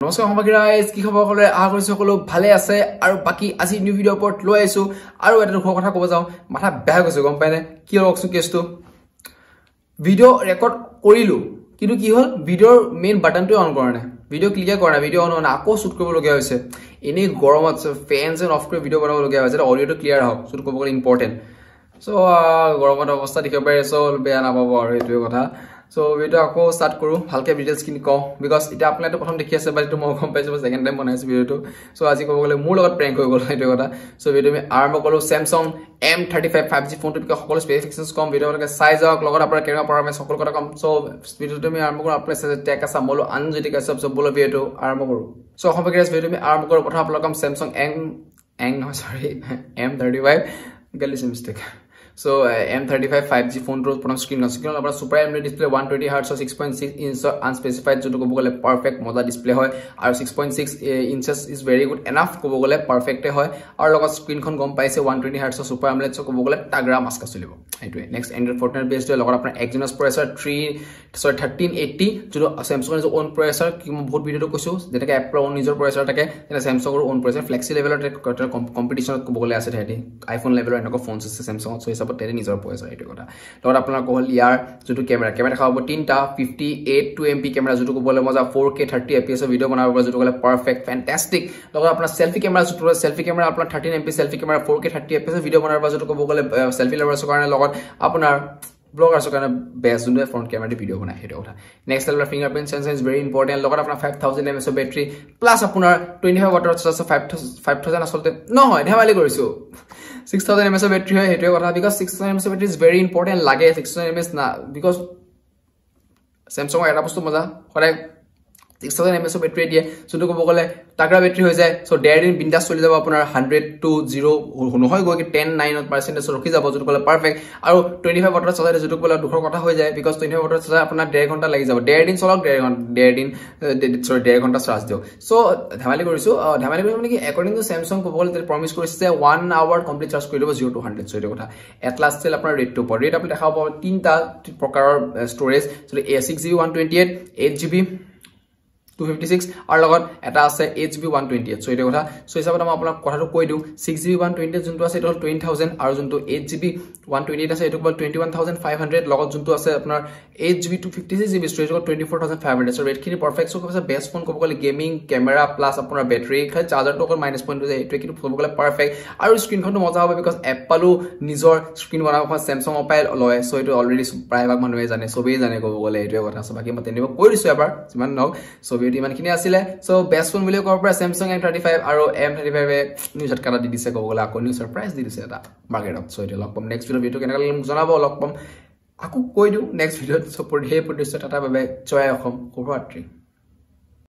নমস্কাৰ সমাগীৰাইজ কি খবৰ সকলোৰে আশা কৰিছো সকলো ভালে আছে আৰু বাকি আজি নিউ ভিডিঅ ওপৰত লৈ আইছো আৰু এটা দুখৰ কথা ক'ব যাও মাথা বেয়া গৈছে গম পাইনে কি ৰকছো কেছটো ভিডিঅ ৰেকৰ্ড কৰিলো কিন্তু কি হল ভিডিঅৰ মেইন বাটনটো অন কৰা নাই ভিডিঅ ক্লিক কৰা নাই ভিডিঅ অন না আকৌ শুট কৰিব লগা হৈছে এনে গৰমত ফেনছ অফ কৰি ভিডিঅ বনাব লগা হৈছে অডিওটো ক্লিয়াৰ হওক শুট কৰিব গলে ইম্পৰ্টেন্ট সো গৰমত অৱস্থা দেখিব পাই আছে বেয়া নাপাব আৰু এইটোৱে কথা So video ako start kuru halke details kini ko because ita apna to prothom dekhi ase but to mo kom paise second time banai ase video to so aji ko gole mur logot prank hoy gol etu kotha so video me arm kolu Samsung M35 5G phone to ke hokol specifications kom video ke size ok logot apna camera performance hokol kota kom so video to me arm kolu apna se tech asa molo anjoti ka sab bolo video to arm kuru so homegress video me arm kuru kotha apna kom Samsung M35 gali se mistake So M35 5G phone to photo screen na screen apna super AMOLED display 120 Hz or 6.6 inch unspecified joto kobo gole perfect moda display hoy aru 6.6 inches is very good enough kobo gole perfect hoy aru logot screen khon gom paise 120 Hz or super AMOLED so kobo gole tagra maska cholibo etue next Android Fortnite based logot apna Exynos processor 1380 joto Samsung er own processor ki mo bahut video to koisu jeta ke Apple own nijor processor take eta Samsung er own processor flexi level competition kobo gole ase thati iPhone level enako phones ase Samsung so তেৰে নিজৰ পয়সা এটো কথা লগত আপোনাৰ কল ইয়াৰ যেটো camera দেখাব তিনটা 58 2MP camera যেটো কবলে মজা 4K 30 fps ভিডিও বনাব যেটো কলে পারফেক্ট ফ্যান্টাস্টিক লগত আপোনাৰ সেলফি ক্যামেৰা আপোনাৰ 13MP selfie camera 4K 30 fps video বনাব যেটো কবলে সেলফি লাভাৰ্স কাৰণে লগত আপোনাৰ ব্লগাৰ্স কাৰণে বেষ্ট জুনে ফ্ৰন্ট ক্যামেৰা ভিডিও বনাই হেটো কথা next level fingerprint sensor is very important লগত আপোনাৰ 5000 mAh ব্যাটাৰি প্লাস আপোনাৰ 25 ওয়াট চাৰ্জ 5000 আসলতে নহয় ধেমালি কৰিছো 6000 mAh battery hoy hetu kotha because 6000 mAh battery is very important lage 6000 mAh na because Samsung era bostu moja horay 6000 mAh battery die so to kobo gole tagra battery hoy jay so dead in bindas choli jabo apunar 100 to 0 no hoy go 10-9% rokhi jabo so kole perfect aru 25 watt charger joto kole dukhor kotha hoy jay because 25 watt charger apunar 1.5 ghonta lagi jabo dead in solok 1.5 ghonta charge dio so dhamali korisu mane ki according to Samsung kobo gole promise korise 1 hour complete charge kori dibo 0 to 100 so eto kotha at last sel apunar rate to rate apni dekha pabo tinta prokarar storage so 6GB 128 8GB 256 আর লগত এটা আছে HB 128 so এটা কথা so হিসাবত আমি আপোনাক কথাটো কৈ দিও 6GB 128 যোনটো আছে এটা 20000 আৰু যোনটো 8GB 128 আছে এটো 21500 লগত যোনটো আছে আপোনাৰ 8GB 256GB স্টোৰেজ 24500 সো ৰেট খিনি পাৰফেক্ট সো কৈছে বেষ্ট ফোন ক'ব গলে গেমিং ক্যামেৰা প্লাস আপোনাৰ বেটাৰী খালি চাৰ্জাৰটো অকল মাইনাস পইণ্ট হৈ যায় এটো কিন্তু ক'ব গলে পারফেক্ট আৰু স্ক্ৰিনখনটো মজা হ'ব বিকজ এপলও নিজৰ স্ক্ৰিন বনাব Samsung মোবাইল লয় সো এটো অলৰেডি প্ৰায়ভাগ মানুহে জানে সবেই জানে ক'ব গলে এটোৱে কথা সো বাকি মই তেনিব কৈ দিছো এবাৰ যিমান নহওক সো ভিডিও ইমান খিনি আছিল সো বেষ্ট ফোন বুলি ক'ব পৰা Samsung M35 আৰু M35 এ নিউজত কাটা দি দিছে ক'ব গলে আকৌ নিউ সাৰপ্ৰাইজ দি দিছে এটা মাৰ্কেটত সো এটো লগ পাম নেক্সট ভিডিও কেনেকা লাগিল জনাব লগ পাম আকৌ কৈ দিও নেক্সট ভিডিওত সো পঢ়িয়ে পঢ়িছে টাটা বাবে জয় অসম শুভৰাত্ৰি